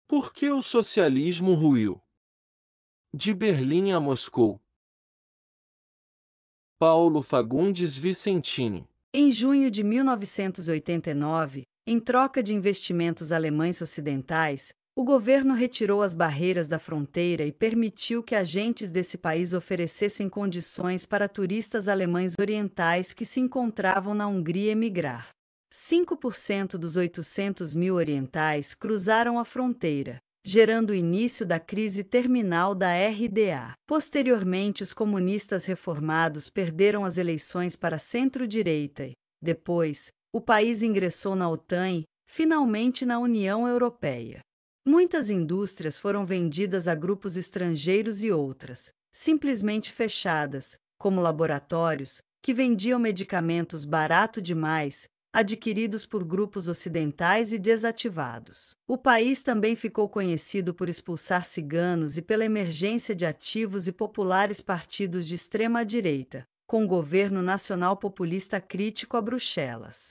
Por que o socialismo ruiu? De Berlim a Moscou. Paulo Fagundes Vicentini. Em junho de 1989, em troca de investimentos alemães ocidentais, o governo retirou as barreiras da fronteira e permitiu que agentes desse país oferecessem condições para turistas alemães orientais que se encontravam na Hungria emigrar. 5% dos 800 mil orientais cruzaram a fronteira, gerando o início da crise terminal da RDA. Posteriormente, os comunistas reformados perderam as eleições para centro-direita e, depois, o país ingressou na OTAN e, finalmente, na União Europeia. Muitas indústrias foram vendidas a grupos estrangeiros e outras, simplesmente fechadas, como laboratórios, que vendiam medicamentos barato demais, adquiridos por grupos ocidentais e desativados. O país também ficou conhecido por expulsar ciganos e pela emergência de ativos e populares partidos de extrema-direita, com o governo nacional populista crítico a Bruxelas.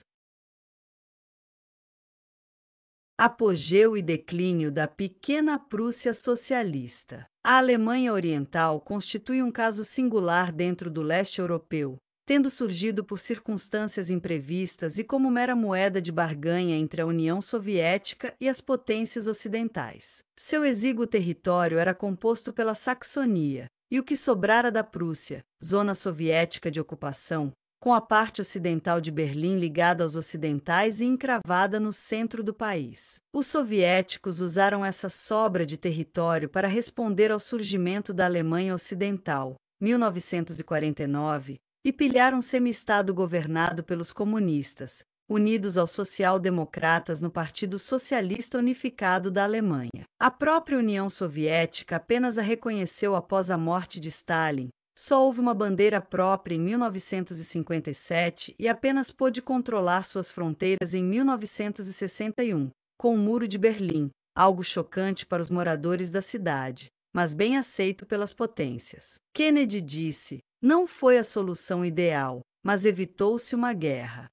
Apogeu e declínio da pequena Prússia socialista. A Alemanha Oriental constitui um caso singular dentro do leste europeu, tendo surgido por circunstâncias imprevistas e como mera moeda de barganha entre a União Soviética e as potências ocidentais. Seu exíguo território era composto pela Saxonia, e o que sobrara da Prússia, zona soviética de ocupação, com a parte ocidental de Berlim ligada aos ocidentais e encravada no centro do país. Os soviéticos usaram essa sobra de território para responder ao surgimento da Alemanha Ocidental, 1949, e pilhar um semi-estado governado pelos comunistas, unidos aos social-democratas no Partido Socialista Unificado da Alemanha. A própria União Soviética apenas a reconheceu após a morte de Stalin. Só houve uma bandeira própria em 1957 e apenas pôde controlar suas fronteiras em 1961, com o Muro de Berlim, algo chocante para os moradores da cidade, mas bem aceito pelas potências. Kennedy disse: "Não foi a solução ideal, mas evitou-se uma guerra."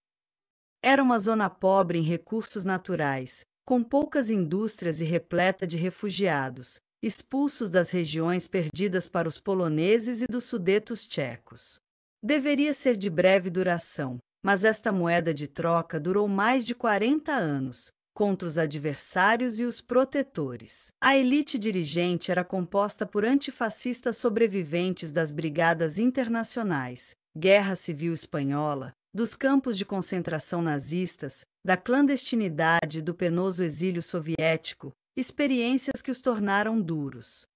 Era uma zona pobre em recursos naturais, com poucas indústrias e repleta de refugiados, expulsos das regiões perdidas para os poloneses e dos sudetos tchecos. Deveria ser de breve duração, mas esta moeda de troca durou mais de 40 anos, contra os adversários e os protetores. A elite dirigente era composta por antifascistas sobreviventes das brigadas internacionais, Guerra Civil Espanhola, dos campos de concentração nazistas, da clandestinidade e do penoso exílio soviético, experiências que os tornaram duros.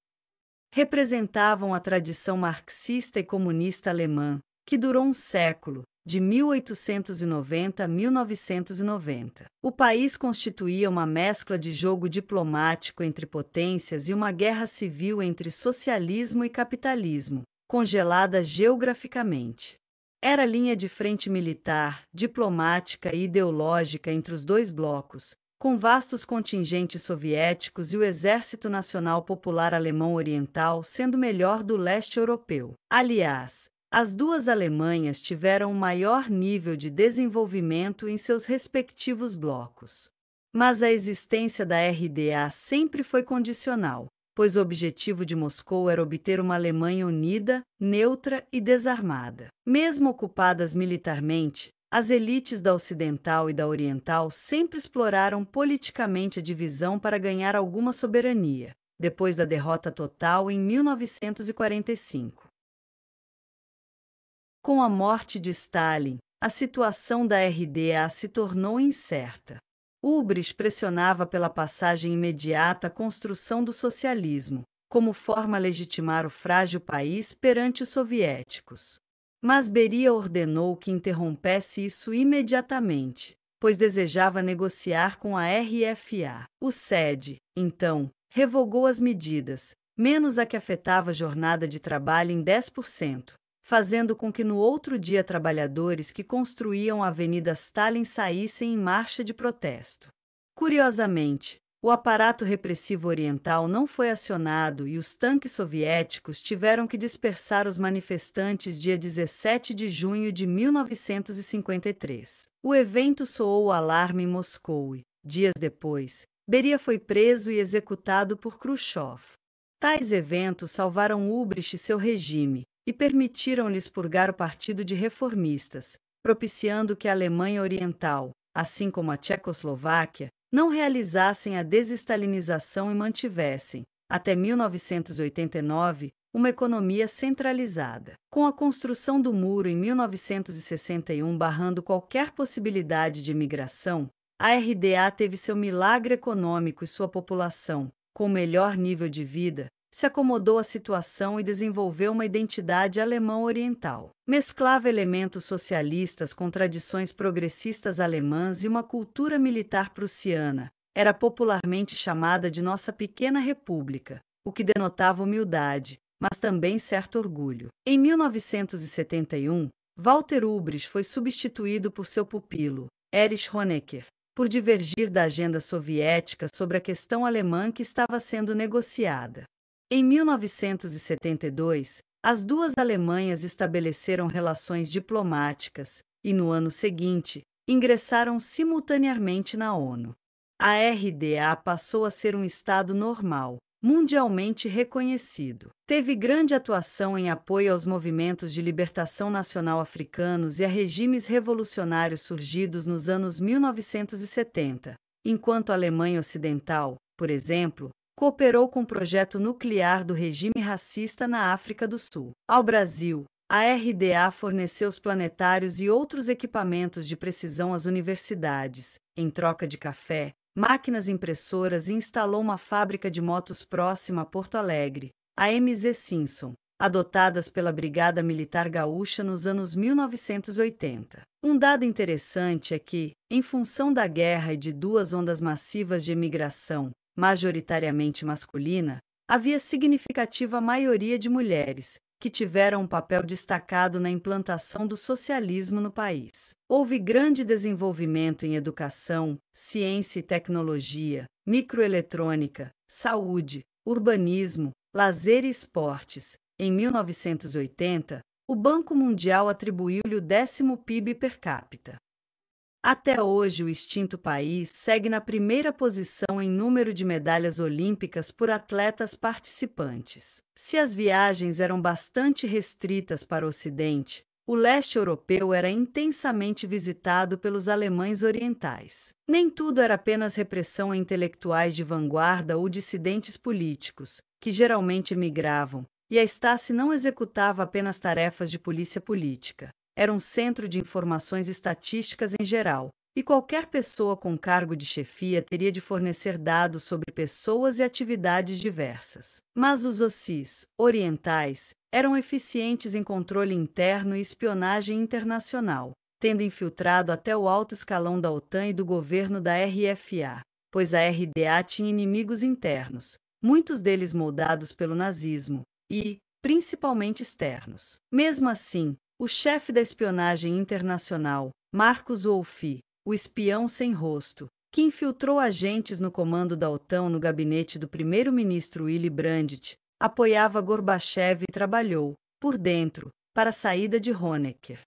Representavam a tradição marxista e comunista alemã, que durou um século, de 1890 a 1990. O país constituía uma mescla de jogo diplomático entre potências e uma guerra civil entre socialismo e capitalismo, congelada geograficamente. Era linha de frente militar, diplomática e ideológica entre os dois blocos, com vastos contingentes soviéticos e o Exército Nacional Popular Alemão Oriental sendo o melhor do leste europeu. Aliás, as duas Alemanhas tiveram um maior nível de desenvolvimento em seus respectivos blocos. Mas a existência da RDA sempre foi condicional, pois o objetivo de Moscou era obter uma Alemanha unida, neutra e desarmada. Mesmo ocupadas militarmente, as elites da Ocidental e da Oriental sempre exploraram politicamente a divisão para ganhar alguma soberania, depois da derrota total em 1945. Com a morte de Stalin, a situação da RDA se tornou incerta. Ulbricht pressionava pela passagem imediata à construção do socialismo, como forma a legitimar o frágil país perante os soviéticos. Mas Beria ordenou que interrompesse isso imediatamente, pois desejava negociar com a RFA. O SED, então, revogou as medidas, menos a que afetava a jornada de trabalho em 10%, fazendo com que no outro dia trabalhadores que construíam a Avenida Stalin saíssem em marcha de protesto. Curiosamente, o aparato repressivo oriental não foi acionado e os tanques soviéticos tiveram que dispersar os manifestantes dia 17 de junho de 1953. O evento soou o alarme em Moscou e, dias depois, Beria foi preso e executado por Khrushchev. Tais eventos salvaram Ulbricht e seu regime, e permitiram-lhe expurgar o partido de reformistas, propiciando que a Alemanha Oriental, assim como a Tchecoslováquia, não realizassem a desestalinização e mantivessem, até 1989, uma economia centralizada. Com a construção do muro em 1961 barrando qualquer possibilidade de imigração, a RDA teve seu milagre econômico e sua população, com melhor nível de vida, se acomodou à situação e desenvolveu uma identidade alemã-oriental. Mesclava elementos socialistas com tradições progressistas alemãs e uma cultura militar prussiana. Era popularmente chamada de Nossa Pequena República, o que denotava humildade, mas também certo orgulho. Em 1971, Walter Ulbricht foi substituído por seu pupilo, Erich Honecker, por divergir da agenda soviética sobre a questão alemã que estava sendo negociada. Em 1972, as duas Alemanhas estabeleceram relações diplomáticas e, no ano seguinte, ingressaram simultaneamente na ONU. A RDA passou a ser um Estado normal, mundialmente reconhecido. Teve grande atuação em apoio aos movimentos de libertação nacional africanos e a regimes revolucionários surgidos nos anos 1970, enquanto a Alemanha Ocidental, por exemplo, cooperou com o projeto nuclear do regime racista na África do Sul. Ao Brasil, a RDA forneceu os planetários e outros equipamentos de precisão às universidades, em troca de café, máquinas impressoras e instalou uma fábrica de motos próxima a Porto Alegre, a MZ Simpson, adotadas pela Brigada Militar Gaúcha nos anos 1980. Um dado interessante é que, em função da guerra e de duas ondas massivas de imigração, majoritariamente masculina, havia significativa maioria de mulheres, que tiveram um papel destacado na implantação do socialismo no país. Houve grande desenvolvimento em educação, ciência e tecnologia, microeletrônica, saúde, urbanismo, lazer e esportes. Em 1980, o Banco Mundial atribuiu-lhe o 10º PIB per capita. Até hoje, o extinto país segue na primeira posição em número de medalhas olímpicas por atletas participantes. Se as viagens eram bastante restritas para o Ocidente, o leste europeu era intensamente visitado pelos alemães orientais. Nem tudo era apenas repressão a intelectuais de vanguarda ou dissidentes políticos, que geralmente emigravam, e a Stasi não executava apenas tarefas de polícia política. Era um centro de informações estatísticas em geral, e qualquer pessoa com cargo de chefia teria de fornecer dados sobre pessoas e atividades diversas. Mas os OSIs orientais eram eficientes em controle interno e espionagem internacional, tendo infiltrado até o alto escalão da OTAN e do governo da RFA, pois a RDA tinha inimigos internos, muitos deles moldados pelo nazismo, e, principalmente externos. Mesmo assim, o chefe da espionagem internacional, Marcus Wolff, o espião sem rosto, que infiltrou agentes no comando da OTAN no gabinete do primeiro-ministro Willy Brandt, apoiava Gorbachev e trabalhou, por dentro, para a saída de Honecker.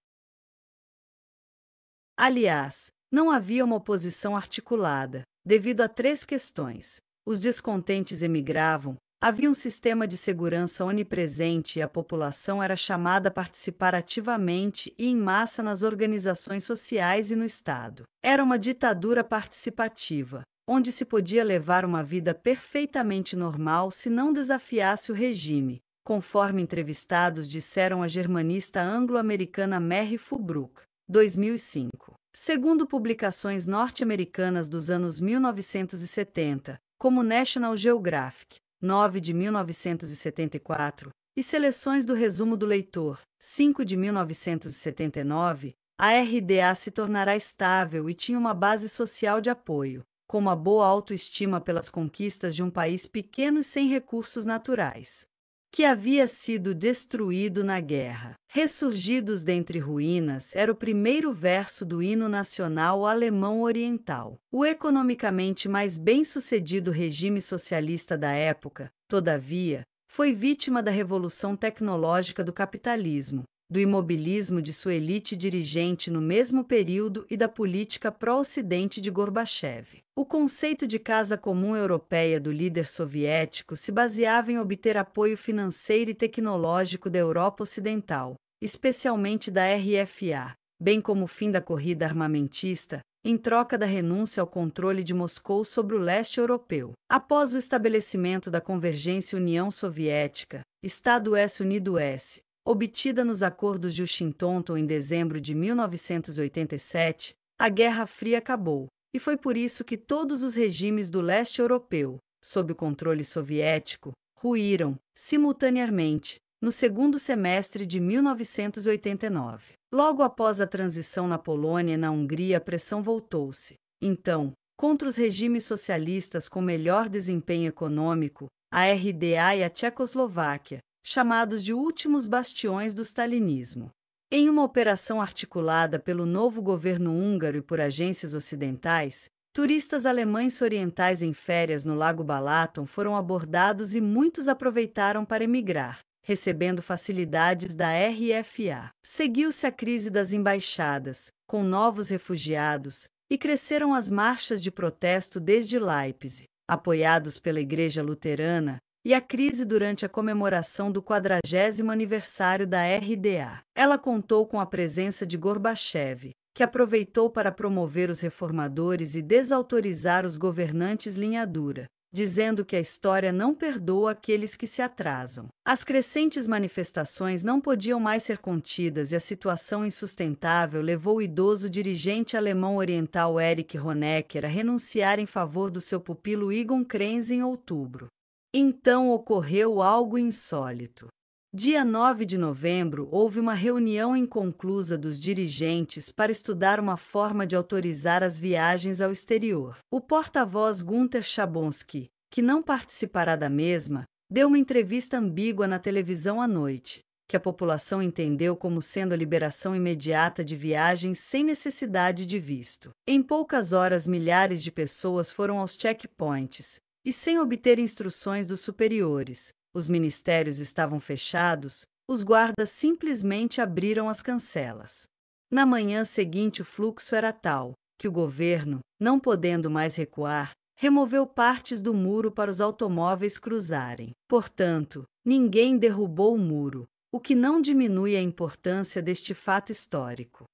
Aliás, não havia uma oposição articulada, devido a 3 questões. Os descontentes emigravam, havia um sistema de segurança onipresente e a população era chamada a participar ativamente e em massa nas organizações sociais e no Estado. Era uma ditadura participativa, onde se podia levar uma vida perfeitamente normal se não desafiasse o regime, conforme entrevistados disseram a germanista anglo-americana Mary Fulbrook, 2005. Segundo publicações norte-americanas dos anos 1970, como National Geographic, 9 de 1974, e Seleções do Resumo do Leitor, 5 de 1979, a RDA se tornará estável e tinha uma base social de apoio, com uma boa autoestima pelas conquistas de um país pequeno e sem recursos naturais, que havia sido destruído na guerra. Ressurgidos dentre ruínas era o primeiro verso do hino nacional alemão oriental. O economicamente mais bem-sucedido regime socialista da época, todavia, foi vítima da revolução tecnológica do capitalismo, do imobilismo de sua elite dirigente no mesmo período e da política pró-Ocidente de Gorbachev. O conceito de casa comum europeia do líder soviético se baseava em obter apoio financeiro e tecnológico da Europa Ocidental, especialmente da RFA, bem como o fim da corrida armamentista, em troca da renúncia ao controle de Moscou sobre o leste europeu. Após o estabelecimento da convergência União Soviética, Estado S unido S, obtida nos acordos de Washington em dezembro de 1987, a Guerra Fria acabou, e foi por isso que todos os regimes do leste europeu, sob o controle soviético, ruíram, simultaneamente, no segundo semestre de 1989. Logo após a transição na Polônia e na Hungria, a pressão voltou-se, então, contra os regimes socialistas com melhor desempenho econômico, a RDA e a Tchecoslováquia, chamados de últimos bastiões do stalinismo. Em uma operação articulada pelo novo governo húngaro e por agências ocidentais, turistas alemães orientais em férias no Lago Balaton foram abordados e muitos aproveitaram para emigrar, recebendo facilidades da RFA. Seguiu-se a crise das embaixadas, com novos refugiados, e cresceram as marchas de protesto desde Leipzig, apoiados pela Igreja Luterana, e a crise durante a comemoração do 40º aniversário da RDA. Ela contou com a presença de Gorbachev, que aproveitou para promover os reformadores e desautorizar os governantes linha dura, dizendo que a história não perdoa aqueles que se atrasam. As crescentes manifestações não podiam mais ser contidas e a situação insustentável levou o idoso dirigente alemão oriental Erich Honecker a renunciar em favor do seu pupilo Egon Krenz em outubro. Então ocorreu algo insólito. Dia 9 de novembro, houve uma reunião inconclusa dos dirigentes para estudar uma forma de autorizar as viagens ao exterior. O porta-voz Gunter Schabowski, que não participará da mesma, deu uma entrevista ambígua na televisão à noite, que a população entendeu como sendo a liberação imediata de viagens sem necessidade de visto. Em poucas horas, milhares de pessoas foram aos checkpoints, e sem obter instruções dos superiores, os ministérios estavam fechados, os guardas simplesmente abriram as cancelas. Na manhã seguinte o fluxo era tal, que o governo, não podendo mais recuar, removeu partes do muro para os automóveis cruzarem. Portanto, ninguém derrubou o muro, o que não diminui a importância deste fato histórico.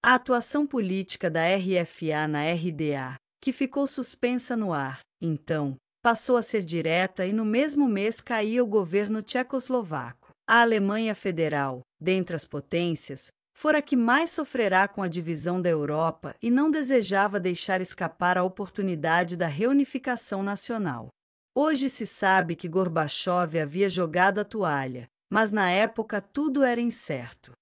A atuação política da RFA na RDA, que ficou suspensa no ar, então, passou a ser direta e no mesmo mês caía o governo tchecoslovaco. A Alemanha Federal, dentre as potências, fora a que mais sofrerá com a divisão da Europa e não desejava deixar escapar a oportunidade da reunificação nacional. Hoje se sabe que Gorbachev havia jogado a toalha, mas na época tudo era incerto.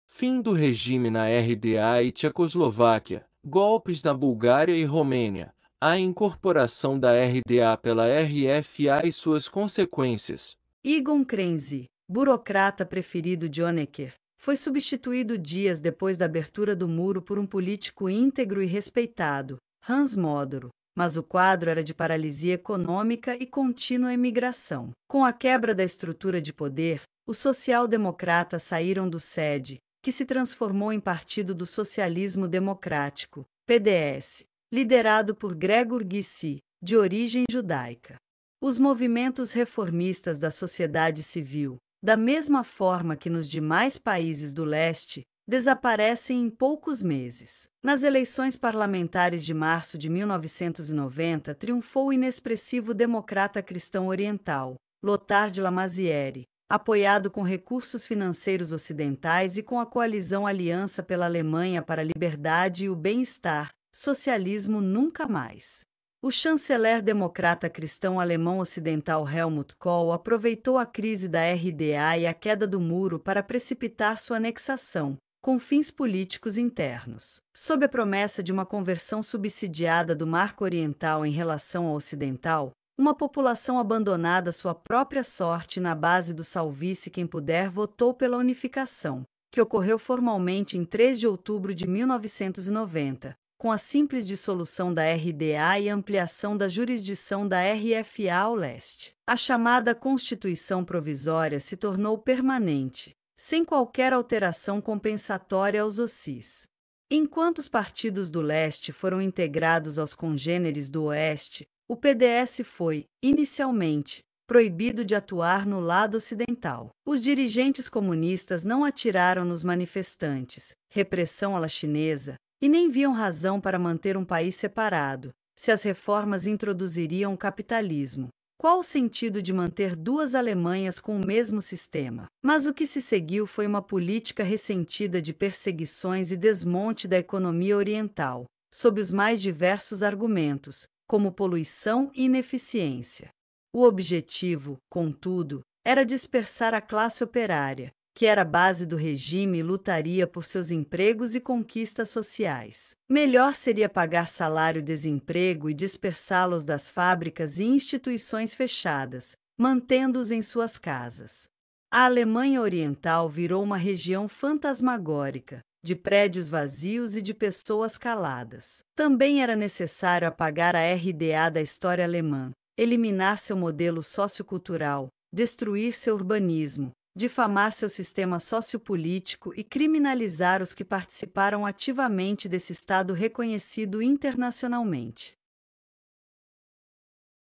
Fim do regime na RDA e Tchecoslováquia. Golpes na Bulgária e Romênia, a incorporação da RDA pela RFA e suas consequências. Egon Krenz, burocrata preferido de Honecker, foi substituído dias depois da abertura do muro por um político íntegro e respeitado, Hans Modoro, mas o quadro era de paralisia econômica e contínua imigração. Com a quebra da estrutura de poder, os social-democratas saíram do SED, que se transformou em Partido do Socialismo Democrático, PDS, liderado por Gregor Gysi, de origem judaica. Os movimentos reformistas da sociedade civil, da mesma forma que nos demais países do leste, desaparecem em poucos meses. Nas eleições parlamentares de março de 1990, triunfou o inexpressivo democrata cristão oriental, Lothar de Maizière, apoiado com recursos financeiros ocidentais e com a coalizão Aliança pela Alemanha para a Liberdade e o Bem-Estar, Socialismo Nunca Mais. O chanceler democrata cristão alemão ocidental Helmut Kohl aproveitou a crise da RDA e a queda do muro para precipitar sua anexação, com fins políticos internos. Sob a promessa de uma conversão subsidiada do marco oriental em relação ao ocidental, uma população abandonada à sua própria sorte na base do salve-se quem puder votou pela unificação, que ocorreu formalmente em 3 de outubro de 1990, com a simples dissolução da RDA e ampliação da jurisdição da RFA ao leste. A chamada Constituição Provisória se tornou permanente, sem qualquer alteração compensatória aos OCIs. Enquanto os partidos do leste foram integrados aos congêneres do oeste, o PDS foi, inicialmente, proibido de atuar no lado ocidental. Os dirigentes comunistas não atiraram nos manifestantes, repressão à la chinesa, e nem viam razão para manter um país separado, se as reformas introduziriam o capitalismo. Qual o sentido de manter duas Alemanhas com o mesmo sistema? Mas o que se seguiu foi uma política ressentida de perseguições e desmonte da economia oriental, sob os mais diversos argumentos, como poluição e ineficiência. O objetivo, contudo, era dispersar a classe operária, que era a base do regime e lutaria por seus empregos e conquistas sociais. Melhor seria pagar salário-desemprego e dispersá-los das fábricas e instituições fechadas, mantendo-os em suas casas. A Alemanha Oriental virou uma região fantasmagórica, de prédios vazios e de pessoas caladas. Também era necessário apagar a RDA da história alemã, eliminar seu modelo sociocultural, destruir seu urbanismo, difamar seu sistema sociopolítico e criminalizar os que participaram ativamente desse Estado reconhecido internacionalmente.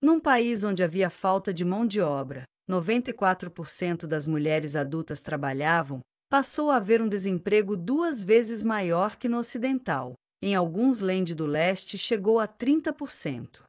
Num país onde havia falta de mão de obra, 94% das mulheres adultas trabalhavam, passou a haver um desemprego 2 vezes maior que no ocidental. Em alguns ländes do leste chegou a 30%.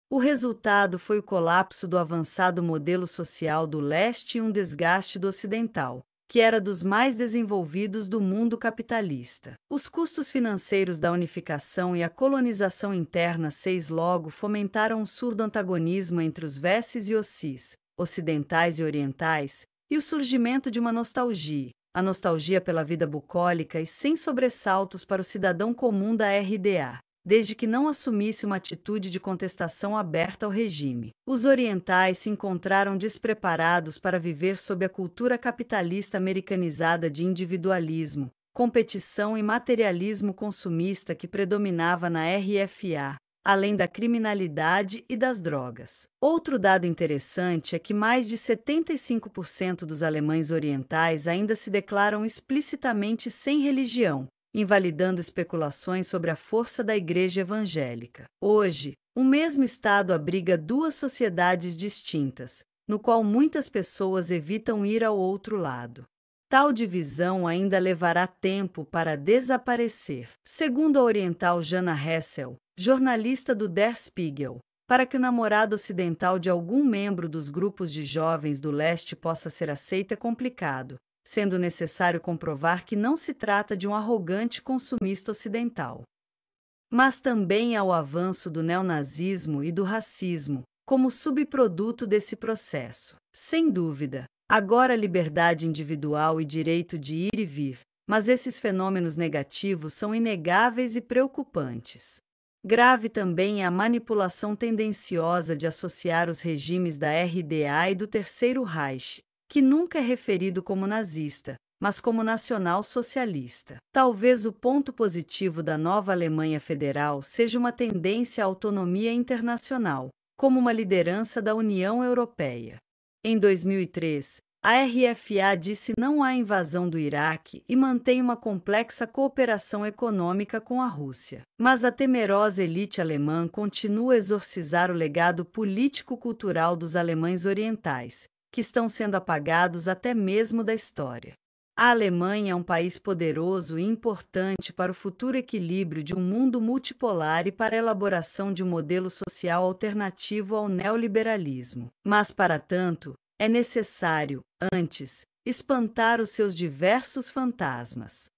O resultado foi o colapso do avançado modelo social do leste e um desgaste do ocidental, que era dos mais desenvolvidos do mundo capitalista. Os custos financeiros da unificação e a colonização interna logo fomentaram um surdo antagonismo entre os westes e OCIs, ocidentais e orientais, e o surgimento de uma nostalgia, a nostalgia pela vida bucólica e sem sobressaltos para o cidadão comum da RDA. Desde que não assumisse uma atitude de contestação aberta ao regime. Os orientais se encontraram despreparados para viver sob a cultura capitalista americanizada de individualismo, competição e materialismo consumista que predominava na RFA, além da criminalidade e das drogas. Outro dado interessante é que mais de 75% dos alemães orientais ainda se declaram explicitamente sem religião, invalidando especulações sobre a força da Igreja Evangélica. Hoje, o mesmo Estado abriga 2 sociedades distintas, no qual muitas pessoas evitam ir ao outro lado. Tal divisão ainda levará tempo para desaparecer. Segundo a oriental Jana Hessel, jornalista do Der Spiegel, para que o namorado ocidental de algum membro dos grupos de jovens do leste possa ser aceito é complicado, sendo necessário comprovar que não se trata de um arrogante consumista ocidental. Mas também há o avanço do neonazismo e do racismo, como subproduto desse processo. Sem dúvida, agora a liberdade individual e direito de ir e vir, mas esses fenômenos negativos são inegáveis e preocupantes. Grave também é a manipulação tendenciosa de associar os regimes da RDA e do Terceiro Reich, que nunca é referido como nazista, mas como nacional-socialista. Talvez o ponto positivo da nova Alemanha Federal seja uma tendência à autonomia internacional, como uma liderança da União Europeia. Em 2003, a RFA disse não à invasão do Iraque e mantém uma complexa cooperação econômica com a Rússia. Mas a temerosa elite alemã continua a exorcizar o legado político-cultural dos alemães orientais, que estão sendo apagados até mesmo da história. A Alemanha é um país poderoso e importante para o futuro equilíbrio de um mundo multipolar e para a elaboração de um modelo social alternativo ao neoliberalismo. Mas, para tanto, é necessário, antes, espantar os seus diversos fantasmas.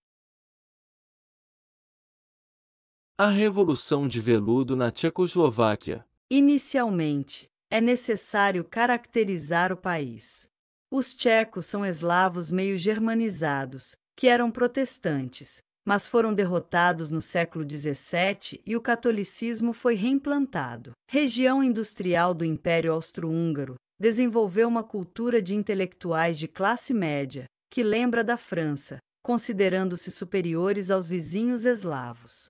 A Revolução de Veludo na Tchecoslováquia. Inicialmente, é necessário caracterizar o país. Os tchecos são eslavos meio germanizados, que eram protestantes, mas foram derrotados no século XVII e o catolicismo foi reimplantado. Região industrial do Império Austro-Húngaro, desenvolveu uma cultura de intelectuais de classe média, que lembra da França, considerando-se superiores aos vizinhos eslavos.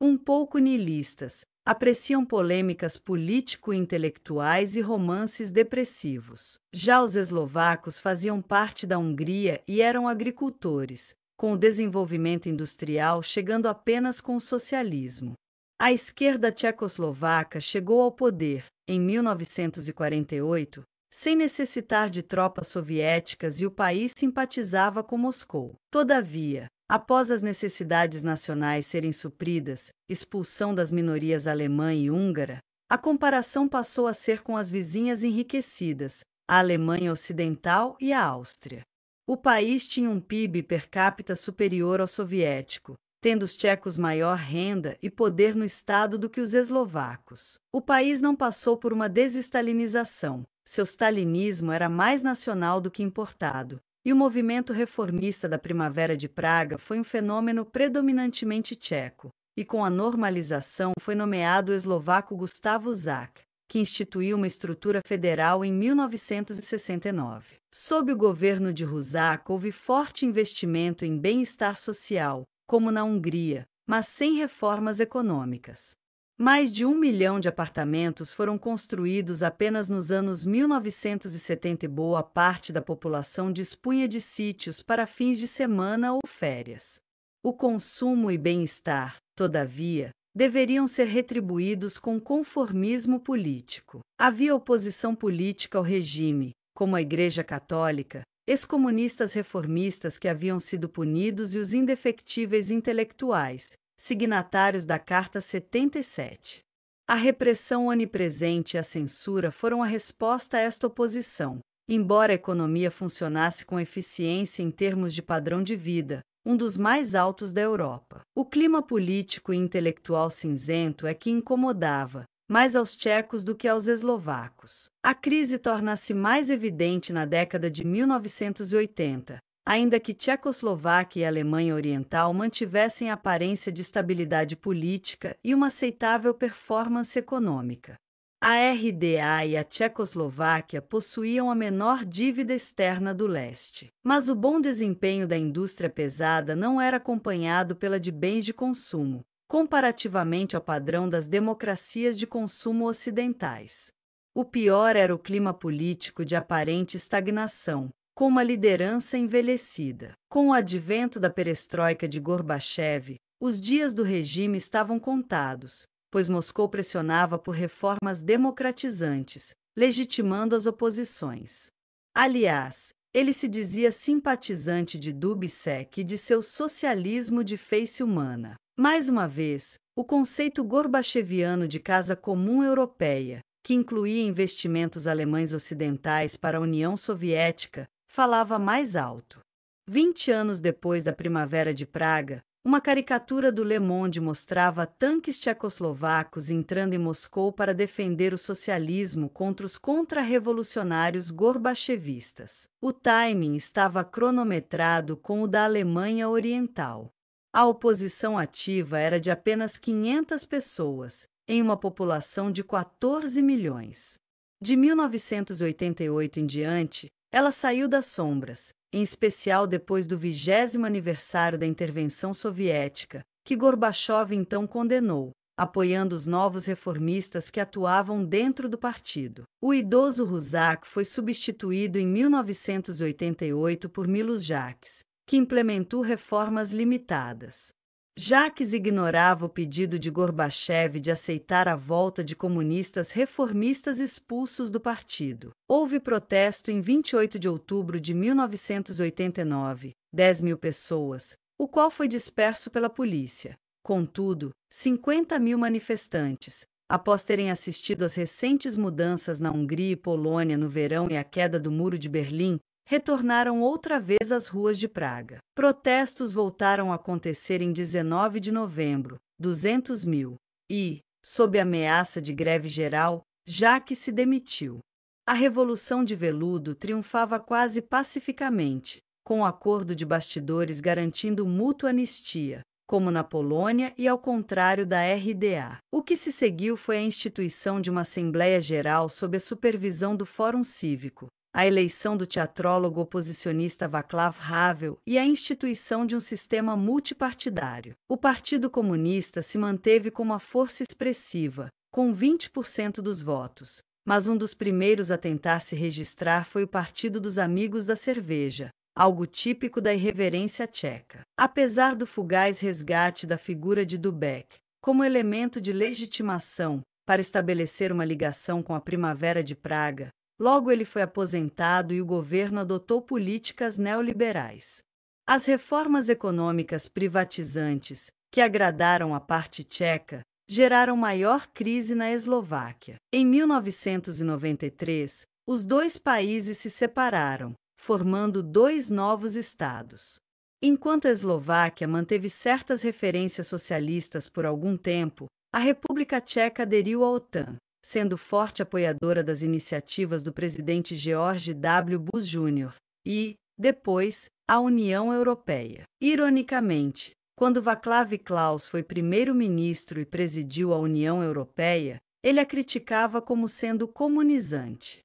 um pouco niilistas, apreciam polêmicas político-intelectuais e romances depressivos. Já os eslovacos faziam parte da Hungria e eram agricultores, com o desenvolvimento industrial chegando apenas com o socialismo. A esquerda tchecoslovaca chegou ao poder, em 1948, sem necessitar de tropas soviéticas e o país simpatizava com Moscou. Todavia, após as necessidades nacionais serem supridas, expulsão das minorias alemã e húngara, a comparação passou a ser com as vizinhas enriquecidas, a Alemanha Ocidental e a Áustria. O país tinha um PIB per capita superior ao soviético, tendo os tchecos maior renda e poder no Estado do que os eslovacos. O país não passou por uma desestalinização, seu stalinismo era mais nacional do que importado, e o movimento reformista da Primavera de Praga foi um fenômeno predominantemente tcheco, e com a normalização foi nomeado o eslovaco Gustavo Zak, que instituiu uma estrutura federal em 1969. Sob o governo de Husak houve forte investimento em bem-estar social, como na Hungria, mas sem reformas econômicas. Mais de 1 milhão de apartamentos foram construídos apenas nos anos 1970 e boa parte da população dispunha de sítios para fins de semana ou férias. O consumo e bem-estar, todavia, deveriam ser retribuídos com conformismo político. Havia oposição política ao regime, como a Igreja Católica, ex-comunistas reformistas que haviam sido punidos e os indefectíveis intelectuais, signatários da Carta 77. A repressão onipresente e a censura foram a resposta a esta oposição, embora a economia funcionasse com eficiência em termos de padrão de vida, um dos mais altos da Europa. O clima político e intelectual cinzento é que incomodava, mais aos tchecos do que aos eslovacos. A crise torna-se mais evidente na década de 1980, ainda que Tchecoslováquia e Alemanha Oriental mantivessem a aparência de estabilidade política e uma aceitável performance econômica. A RDA e a Tchecoslováquia possuíam a menor dívida externa do leste. Mas o bom desempenho da indústria pesada não era acompanhado pela de bens de consumo, comparativamente ao padrão das democracias de consumo ocidentais. O pior era o clima político de aparente estagnação, com uma liderança envelhecida. Com o advento da perestroika de Gorbachev, os dias do regime estavam contados, pois Moscou pressionava por reformas democratizantes, legitimando as oposições. Aliás, ele se dizia simpatizante de Dubček e de seu socialismo de face humana. Mais uma vez, o conceito gorbacheviano de casa comum europeia, que incluía investimentos alemães ocidentais para a União Soviética, falava mais alto. 20 anos depois da Primavera de Praga, uma caricatura do Le Monde mostrava tanques tchecoslovacos entrando em Moscou para defender o socialismo contra os contra-revolucionários gorbachevistas. O timing estava cronometrado com o da Alemanha Oriental. A oposição ativa era de apenas 500 pessoas, em uma população de 14 milhões. De 1988 em diante, ela saiu das sombras, em especial depois do 20º aniversário da intervenção soviética, que Gorbachev então condenou, apoiando os novos reformistas que atuavam dentro do partido. O idoso Husak foi substituído em 1988 por Miloš Jakeš, que implementou reformas limitadas. Jakeš ignorava o pedido de Gorbachev de aceitar a volta de comunistas reformistas expulsos do partido. Houve protesto em 28 de outubro de 1989, 10 mil pessoas, o qual foi disperso pela polícia. Contudo, 50 mil manifestantes, após terem assistido às recentes mudanças na Hungria e Polônia no verão e à queda do Muro de Berlim, retornaram outra vez às ruas de Praga. Protestos voltaram a acontecer em 19 de novembro, 200 mil, e, sob ameaça de greve geral, Jakeš se demitiu. A Revolução de Veludo triunfava quase pacificamente, com um acordo de bastidores garantindo mútua anistia, como na Polônia e ao contrário da RDA. O que se seguiu foi a instituição de uma Assembleia Geral sob a supervisão do Fórum Cívico, a eleição do teatrólogo oposicionista Václav Havel e a instituição de um sistema multipartidário. O Partido Comunista se manteve com uma força expressiva, com 20% dos votos, mas um dos primeiros a tentar se registrar foi o Partido dos Amigos da Cerveja, algo típico da irreverência tcheca. Apesar do fugaz resgate da figura de Dubček como elemento de legitimação para estabelecer uma ligação com a Primavera de Praga, logo ele foi aposentado e o governo adotou políticas neoliberais. As reformas econômicas privatizantes, que agradaram a parte tcheca, geraram maior crise na Eslováquia. Em 1993, os dois países se separaram, formando dois novos estados. Enquanto a Eslováquia manteve certas referências socialistas por algum tempo, a República Tcheca aderiu à OTAN, sendo forte apoiadora das iniciativas do presidente George W. Bush Jr. e, depois, à União Europeia. Ironicamente, quando Václav Klaus foi primeiro-ministro e presidiu a União Europeia, ele a criticava como sendo comunizante.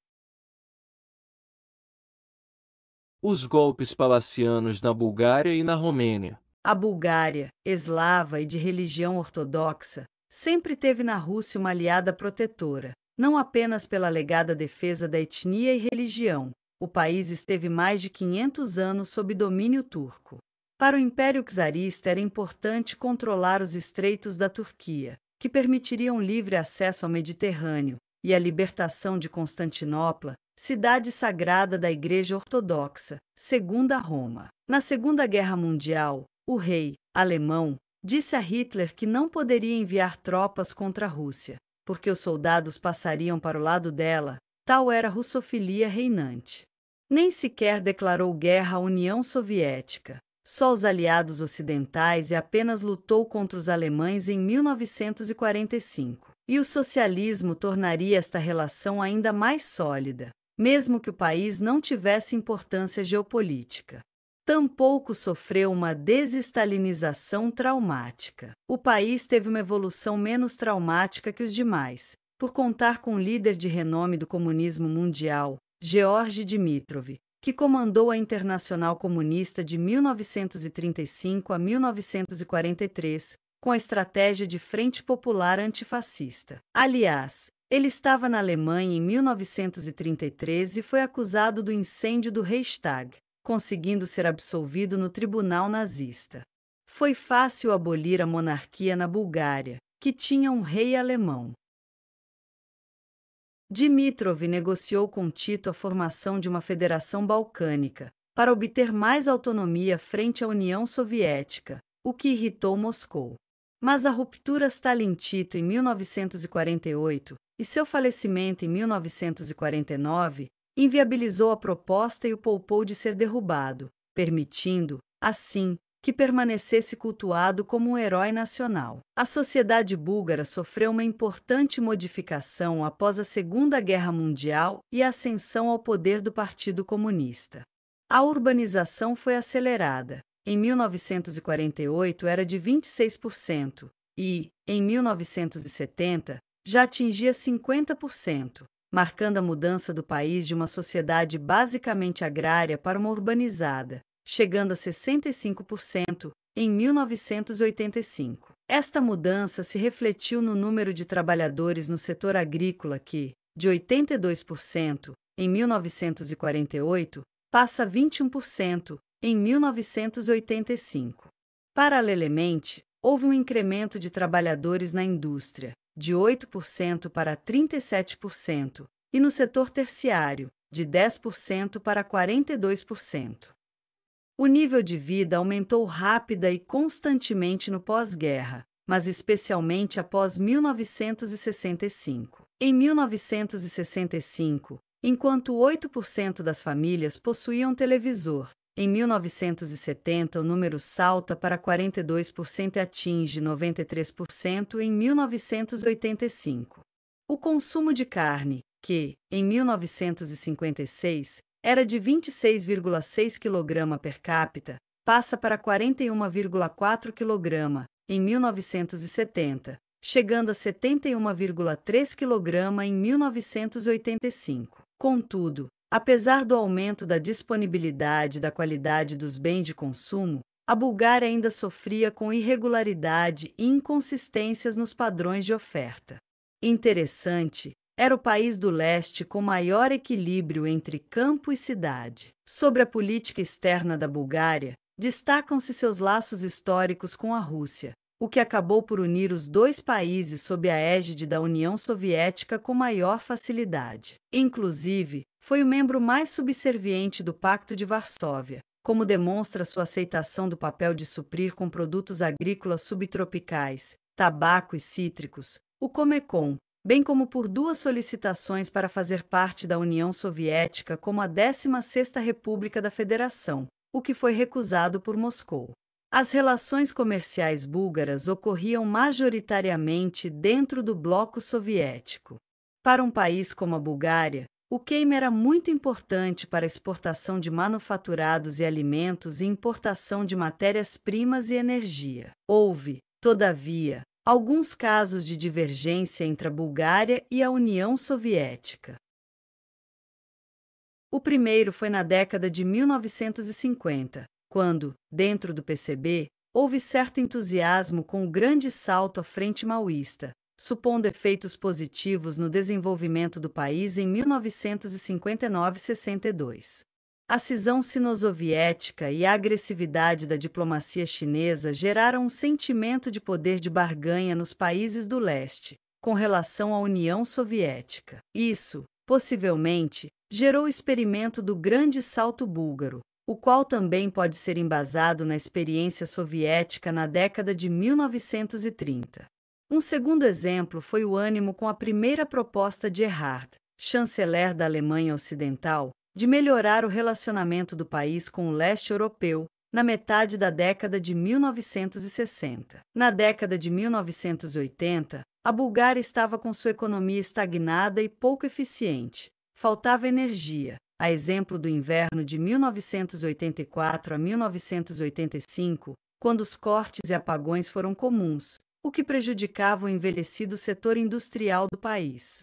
Os golpes palacianos na Bulgária e na Romênia. A Bulgária, eslava e de religião ortodoxa, sempre teve na Rússia uma aliada protetora, não apenas pela alegada defesa da etnia e religião. O país esteve mais de 500 anos sob domínio turco. Para o Império Czarista era importante controlar os estreitos da Turquia, que permitiriam livre acesso ao Mediterrâneo, e a libertação de Constantinopla, cidade sagrada da Igreja Ortodoxa, segundo a Roma. Na Segunda Guerra Mundial, o rei, alemão, disse a Hitler que não poderia enviar tropas contra a Rússia, porque os soldados passariam para o lado dela, tal era a russofilia reinante. Nem sequer declarou guerra à União Soviética, só os aliados ocidentais e apenas lutou contra os alemães em 1945. E o socialismo tornaria esta relação ainda mais sólida, mesmo que o país não tivesse importância geopolítica. Tampouco sofreu uma desestalinização traumática. O país teve uma evolução menos traumática que os demais, por contar com um líder de renome do comunismo mundial, Georgi Dimitrov, que comandou a Internacional Comunista de 1935 a 1943, com a estratégia de Frente Popular Antifascista. Aliás, ele estava na Alemanha em 1933 e foi acusado do incêndio do Reichstag, conseguindo ser absolvido no tribunal nazista. Foi fácil abolir a monarquia na Bulgária, que tinha um rei alemão. Dimitrov negociou com Tito a formação de uma federação balcânica, para obter mais autonomia frente à União Soviética, o que irritou Moscou. Mas a ruptura Stalin-Tito em 1948 e seu falecimento em 1949 inviabilizou a proposta e o poupou de ser derrubado, permitindo, assim, que permanecesse cultuado como um herói nacional. A sociedade búlgara sofreu uma importante modificação após a Segunda Guerra Mundial e a ascensão ao poder do Partido Comunista. A urbanização foi acelerada. Em 1948 era de 26% e, em 1970, já atingia 50%, marcando a mudança do país de uma sociedade basicamente agrária para uma urbanizada, chegando a 65% em 1985. Esta mudança se refletiu no número de trabalhadores no setor agrícola que, de 82% em 1948, passa a 21% em 1985. Paralelamente, houve um incremento de trabalhadores na indústria, de 8% para 37%, e no setor terciário, de 10% para 42%. O nível de vida aumentou rápida e constantemente no pós-guerra, mas especialmente após 1965. Em 1965, enquanto 8% das famílias possuíam televisor, em 1970 o número salta para 42% e atinge 93% em 1985. O consumo de carne, que, em 1956, era de 26,6 kg per capita, passa para 41,4 kg em 1970, chegando a 71,3 kg em 1985. Contudo, Apesar do aumento da disponibilidade e da qualidade dos bens de consumo, a Bulgária ainda sofria com irregularidade e inconsistências nos padrões de oferta. Interessante, era o país do leste com maior equilíbrio entre campo e cidade. Sobre a política externa da Bulgária, destacam-se seus laços históricos com a Rússia, o que acabou por unir os dois países sob a égide da União Soviética com maior facilidade. Inclusive, foi o membro mais subserviente do Pacto de Varsóvia, como demonstra sua aceitação do papel de suprir com produtos agrícolas subtropicais, tabaco e cítricos, o Comecon, bem como por duas solicitações para fazer parte da União Soviética como a 16ª República da Federação, o que foi recusado por Moscou. As relações comerciais búlgaras ocorriam majoritariamente dentro do bloco soviético. Para um país como a Bulgária, o queima era muito importante para a exportação de manufaturados e alimentos e importação de matérias-primas e energia. Houve, todavia, alguns casos de divergência entre a Bulgária e a União Soviética. O primeiro foi na década de 1950, quando, dentro do PCB, houve certo entusiasmo com o grande salto à frente maoísta, supondo efeitos positivos no desenvolvimento do país em 1959-62. A cisão sino-soviética e a agressividade da diplomacia chinesa geraram um sentimento de poder de barganha nos países do leste, com relação à União Soviética. Isso, possivelmente, gerou o experimento do Grande Salto Búlgaro, o qual também pode ser embasado na experiência soviética na década de 1930. Um segundo exemplo foi o ânimo com a primeira proposta de Erhard, chanceler da Alemanha Ocidental, de melhorar o relacionamento do país com o leste europeu, na metade da década de 1960. Na década de 1980, a Bulgária estava com sua economia estagnada e pouco eficiente. Faltava energia, a exemplo do inverno de 1984 a 1985, quando os cortes e apagões foram comuns, o que prejudicava o envelhecido setor industrial do país,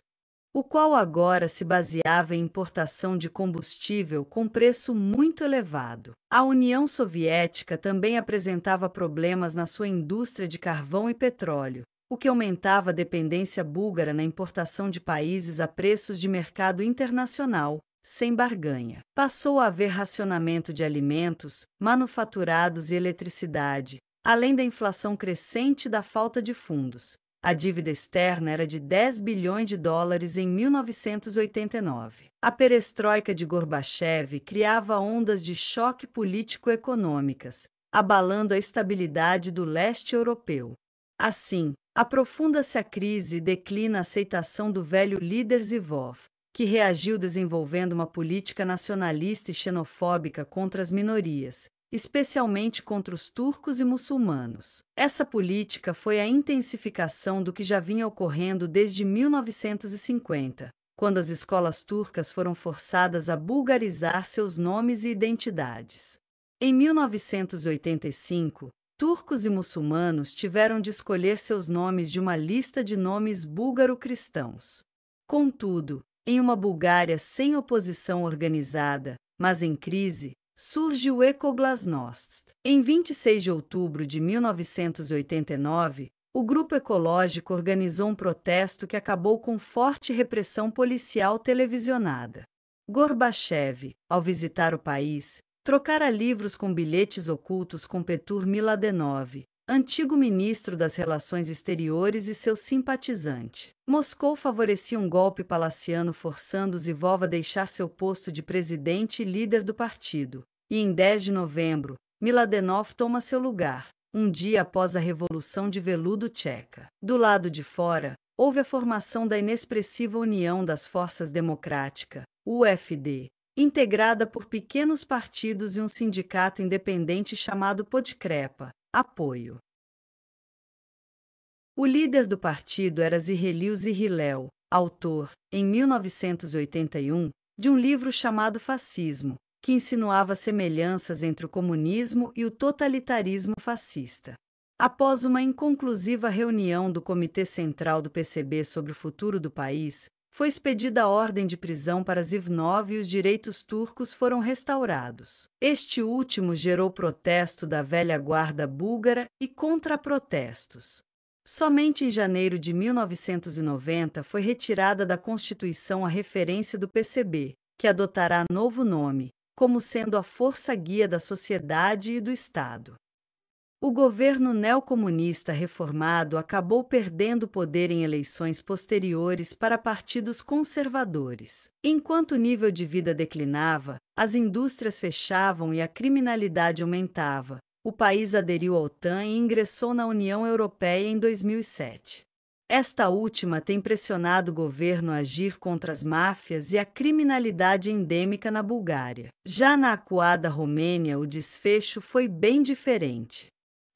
o qual agora se baseava em importação de combustível com preço muito elevado. A União Soviética também apresentava problemas na sua indústria de carvão e petróleo, o que aumentava a dependência búlgara na importação de países a preços de mercado internacional, sem barganha. Passou a haver racionamento de alimentos, manufaturados e eletricidade, além da inflação crescente e da falta de fundos. A dívida externa era de 10 bilhões de dólares em 1989. A perestroika de Gorbachev criava ondas de choque político-econômicas, abalando a estabilidade do leste europeu. Assim, aprofunda-se a crise e declina a aceitação do velho líder Zhivov, que reagiu desenvolvendo uma política nacionalista e xenofóbica contra as minorias, especialmente contra os turcos e muçulmanos. Essa política foi a intensificação do que já vinha ocorrendo desde 1950, quando as escolas turcas foram forçadas a bulgarizar seus nomes e identidades. Em 1985, turcos e muçulmanos tiveram de escolher seus nomes de uma lista de nomes búlgaro-cristãos. Contudo, em uma Bulgária sem oposição organizada, mas em crise, surge o Ekoglasnost. Em 26 de outubro de 1989, o grupo ecológico organizou um protesto que acabou com forte repressão policial televisionada. Gorbachev, ao visitar o país, trocara livros com bilhetes ocultos com Petur Miladenov, antigo ministro das Relações Exteriores e seu simpatizante. Moscou favorecia um golpe palaciano forçando Zhivov a deixar seu posto de presidente e líder do partido, e em 10 de novembro, Miladenov toma seu lugar, um dia após a Revolução de Veludo Tcheca. Do lado de fora, houve a formação da inexpressiva União das Forças Democráticas, UFD, integrada por pequenos partidos e um sindicato independente chamado Podkrepa, Apoio. O líder do partido era Ziheliu Zihilel, autor, em 1981, de um livro chamado Fascismo, que insinuava semelhanças entre o comunismo e o totalitarismo fascista. Após uma inconclusiva reunião do Comitê Central do PCB sobre o futuro do país, foi expedida a ordem de prisão para Zivnov e os direitos turcos foram restaurados. Este último gerou protesto da velha guarda búlgara e contra-protestos. Somente em janeiro de 1990 foi retirada da Constituição a referência do PCB, que adotará novo nome, como sendo a força guia da sociedade e do Estado. O governo neocomunista reformado acabou perdendo poder em eleições posteriores para partidos conservadores. Enquanto o nível de vida declinava, as indústrias fechavam e a criminalidade aumentava. O país aderiu à OTAN e ingressou na União Europeia em 2007. Esta última tem pressionado o governo a agir contra as máfias e a criminalidade endêmica na Bulgária. Já na acuada Romênia, o desfecho foi bem diferente.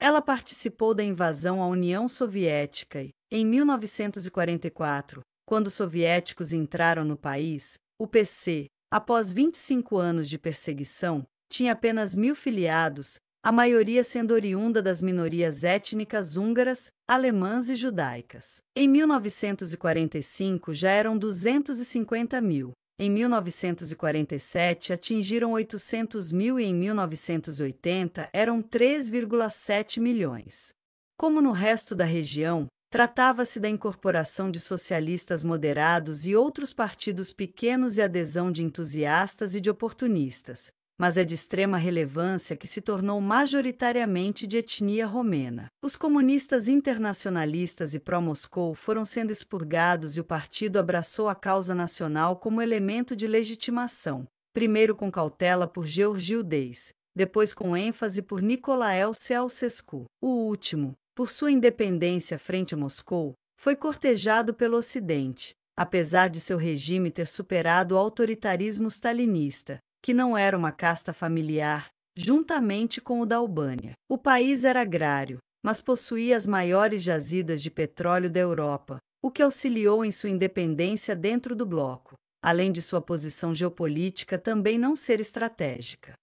Ela participou da invasão à União Soviética e, em 1944, quando os soviéticos entraram no país, o PC, após 25 anos de perseguição, tinha apenas 1.000 filiados, a maioria sendo oriunda das minorias étnicas húngaras, alemãs e judaicas. Em 1945 já eram 250 mil. Em 1947 atingiram 800 mil e em 1980 eram 3,7 milhões. Como no resto da região, tratava-se da incorporação de socialistas moderados e outros partidos pequenos e adesão de entusiastas e de oportunistas, mas é de extrema relevância que se tornou majoritariamente de etnia romena. Os comunistas internacionalistas e pró-Moscou foram sendo expurgados e o partido abraçou a causa nacional como elemento de legitimação, primeiro com cautela por Georgiu Deis, depois com ênfase por Nicolae Ceausescu. O último, por sua independência frente a Moscou, foi cortejado pelo Ocidente, apesar de seu regime ter superado o autoritarismo stalinista, que não era uma casta familiar, juntamente com o da Albânia. O país era agrário, mas possuía as maiores jazidas de petróleo da Europa, o que auxiliou em sua independência dentro do bloco, além de sua posição geopolítica também não ser estratégica.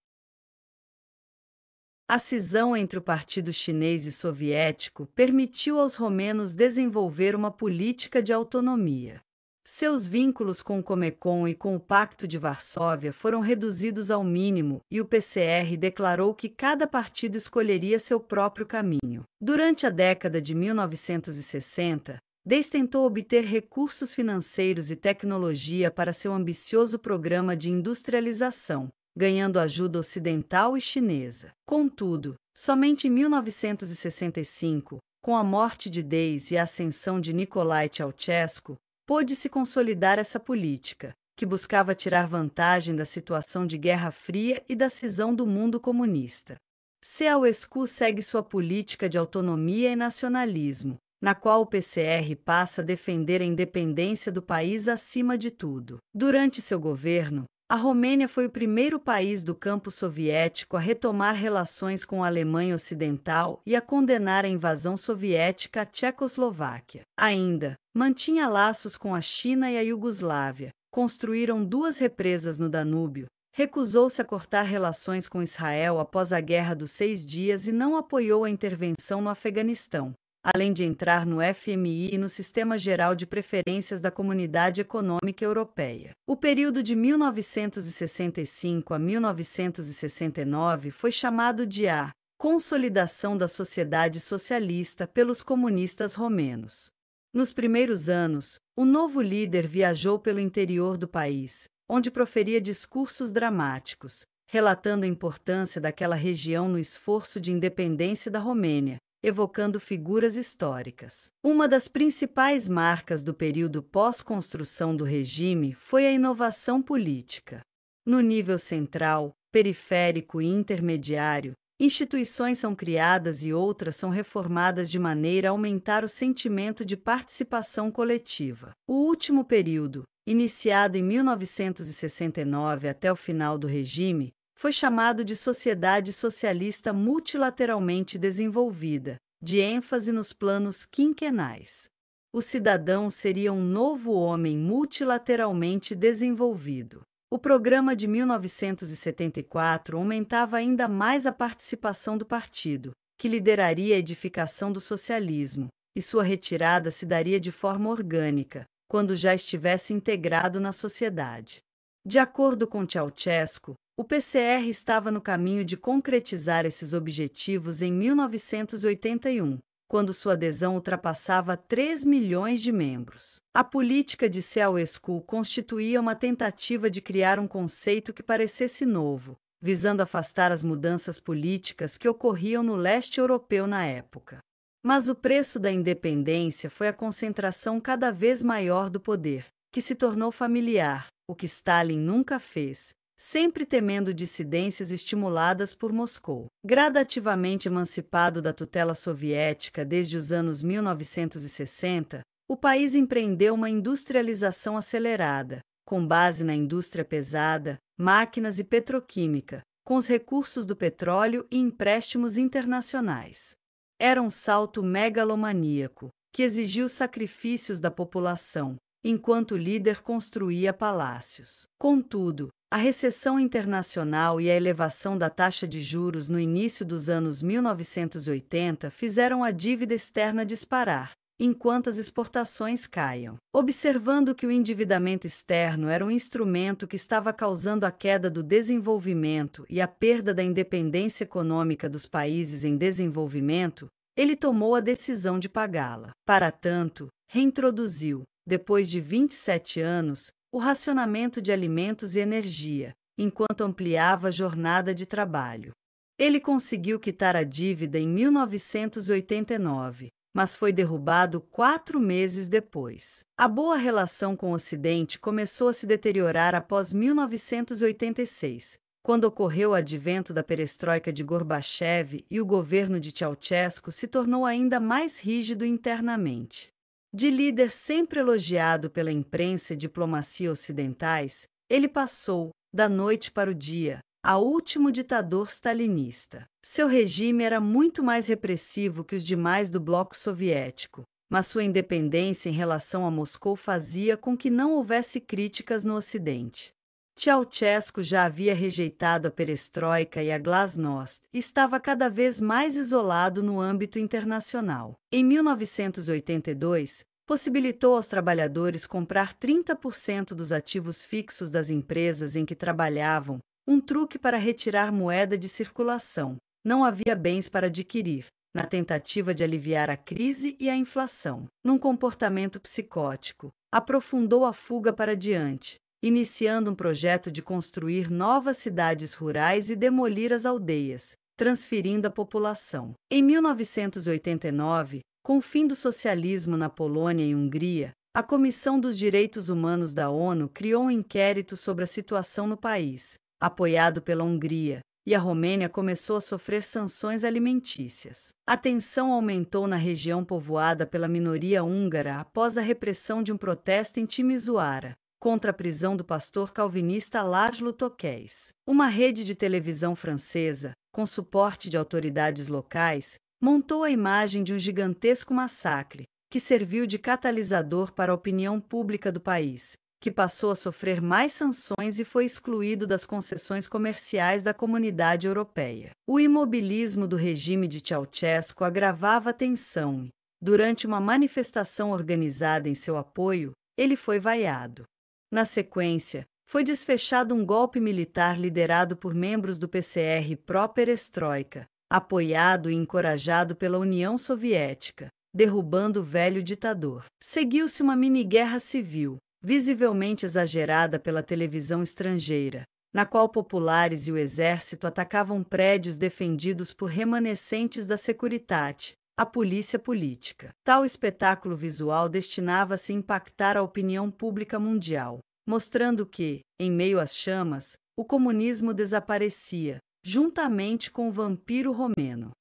A cisão entre o Partido Chinês e Soviético permitiu aos romenos desenvolver uma política de autonomia. Seus vínculos com o Comecon e com o Pacto de Varsóvia foram reduzidos ao mínimo e o PCR declarou que cada partido escolheria seu próprio caminho. Durante a década de 1960, Deis tentou obter recursos financeiros e tecnologia para seu ambicioso programa de industrialização, ganhando ajuda ocidental e chinesa. Contudo, somente em 1965, com a morte de Deis e a ascensão de Nicolae Ceausescu, pôde-se consolidar essa política, que buscava tirar vantagem da situação de Guerra Fria e da cisão do mundo comunista. Ceausescu segue sua política de autonomia e nacionalismo, na qual o PCR passa a defender a independência do país acima de tudo. Durante seu governo, a Romênia foi o primeiro país do campo soviético a retomar relações com a Alemanha Ocidental e a condenar a invasão soviética à Tchecoslováquia. Ainda, mantinha laços com a China e a Iugoslávia, construíram 2 represas no Danúbio, recusou-se a cortar relações com Israel após a Guerra dos 6 Dias e não apoiou a intervenção no Afeganistão, além de entrar no FMI e no Sistema Geral de Preferências da Comunidade Econômica Europeia. O período de 1965 a 1969 foi chamado de a consolidação da sociedade socialista pelos comunistas romenos. Nos primeiros anos, o novo líder viajou pelo interior do país, onde proferia discursos dramáticos, relatando a importância daquela região no esforço de independência da Romênia, evocando figuras históricas. Uma das principais marcas do período pós-construção do regime foi a inovação política. No nível central, periférico e intermediário, instituições são criadas e outras são reformadas de maneira a aumentar o sentimento de participação coletiva. O último período, iniciado em 1969 até o final do regime, foi chamado de Sociedade Socialista Multilateralmente Desenvolvida, de ênfase nos planos quinquenais. O cidadão seria um novo homem multilateralmente desenvolvido. O programa de 1974 aumentava ainda mais a participação do partido, que lideraria a edificação do socialismo, e sua retirada se daria de forma orgânica, quando já estivesse integrado na sociedade. De acordo com Ceausescu, o PCR estava no caminho de concretizar esses objetivos em 1981, quando sua adesão ultrapassava 3 milhões de membros. A política de Ceausescu constituía uma tentativa de criar um conceito que parecesse novo, visando afastar as mudanças políticas que ocorriam no leste europeu na época. Mas o preço da independência foi a concentração cada vez maior do poder, que se tornou familiar, o que Stalin nunca fez, sempre temendo dissidências estimuladas por Moscou. Gradativamente emancipado da tutela soviética desde os anos 1960, o país empreendeu uma industrialização acelerada, com base na indústria pesada, máquinas e petroquímica, com os recursos do petróleo e empréstimos internacionais. Era um salto megalomaníaco, que exigiu sacrifícios da população, enquanto o líder construía palácios. Contudo, a recessão internacional e a elevação da taxa de juros no início dos anos 1980 fizeram a dívida externa disparar, enquanto as exportações caíam. Observando que o endividamento externo era um instrumento que estava causando a queda do desenvolvimento e a perda da independência econômica dos países em desenvolvimento, ele tomou a decisão de pagá-la. Para tanto, reintroduziu, depois de 27 anos, o racionamento de alimentos e energia, enquanto ampliava a jornada de trabalho. Ele conseguiu quitar a dívida em 1989, mas foi derrubado 4 meses depois. A boa relação com o Ocidente começou a se deteriorar após 1986, quando ocorreu o advento da perestroika de Gorbachev e o governo de Ceausescu se tornou ainda mais rígido internamente. De líder sempre elogiado pela imprensa e diplomacia ocidentais, ele passou, da noite para o dia, a último ditador stalinista. Seu regime era muito mais repressivo que os demais do bloco soviético, mas sua independência em relação a Moscou fazia com que não houvesse críticas no Ocidente. Ceausescu já havia rejeitado a perestroika e a glasnost e estava cada vez mais isolado no âmbito internacional. Em 1982, possibilitou aos trabalhadores comprar 30% dos ativos fixos das empresas em que trabalhavam, um truque para retirar moeda de circulação. Não havia bens para adquirir, na tentativa de aliviar a crise e a inflação. Num comportamento psicótico, aprofundou a fuga para diante, iniciando um projeto de construir novas cidades rurais e demolir as aldeias, transferindo a população. Em 1989, com o fim do socialismo na Polônia e Hungria, a Comissão dos Direitos Humanos da ONU criou um inquérito sobre a situação no país, apoiado pela Hungria, e a Romênia começou a sofrer sanções alimentícias. A tensão aumentou na região povoada pela minoria húngara após a repressão de um protesto em Timisoara, contra a prisão do pastor calvinista László Tokes. Uma rede de televisão francesa, com suporte de autoridades locais, montou a imagem de um gigantesco massacre, que serviu de catalisador para a opinião pública do país, que passou a sofrer mais sanções e foi excluído das concessões comerciais da comunidade europeia. O imobilismo do regime de Ceausescu agravava a tensão e, durante uma manifestação organizada em seu apoio, ele foi vaiado. Na sequência, foi desfechado um golpe militar liderado por membros do PCR pró-perestroika, apoiado e encorajado pela União Soviética, derrubando o velho ditador. Seguiu-se uma mini-guerra civil, visivelmente exagerada pela televisão estrangeira, na qual populares e o exército atacavam prédios defendidos por remanescentes da Securitate, a polícia política. Tal espetáculo visual destinava-se a impactar a opinião pública mundial, mostrando que, em meio às chamas, o comunismo desaparecia, juntamente com o vampiro romeno.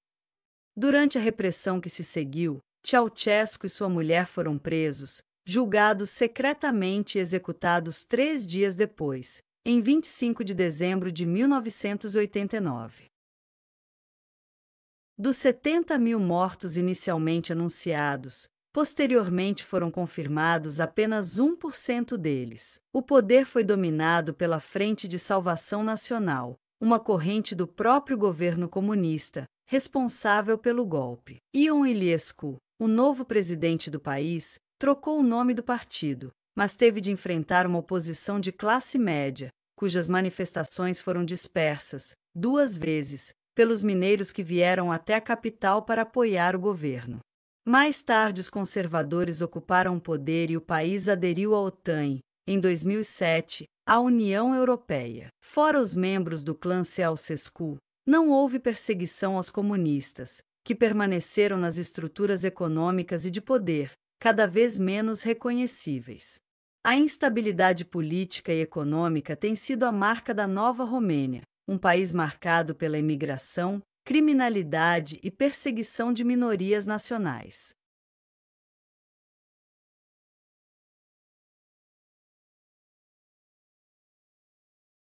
Durante a repressão que se seguiu, Ceausescu e sua mulher foram presos, julgados secretamente e executados 3 dias depois, em 25 de dezembro de 1989. Dos 70 mil mortos inicialmente anunciados, posteriormente foram confirmados apenas 1% deles. O poder foi dominado pela Frente de Salvação Nacional, uma corrente do próprio governo comunista, responsável pelo golpe. Ion Iliescu, o novo presidente do país, trocou o nome do partido, mas teve de enfrentar uma oposição de classe média, cujas manifestações foram dispersas, 2 vezes, pelos mineiros que vieram até a capital para apoiar o governo. Mais tarde, os conservadores ocuparam o poder e o país aderiu à OTAN e, em 2007, à União Europeia. Fora os membros do clã Ceausescu, não houve perseguição aos comunistas, que permaneceram nas estruturas econômicas e de poder, cada vez menos reconhecíveis. A instabilidade política e econômica tem sido a marca da nova Romênia, um país marcado pela imigração, criminalidade e perseguição de minorias nacionais.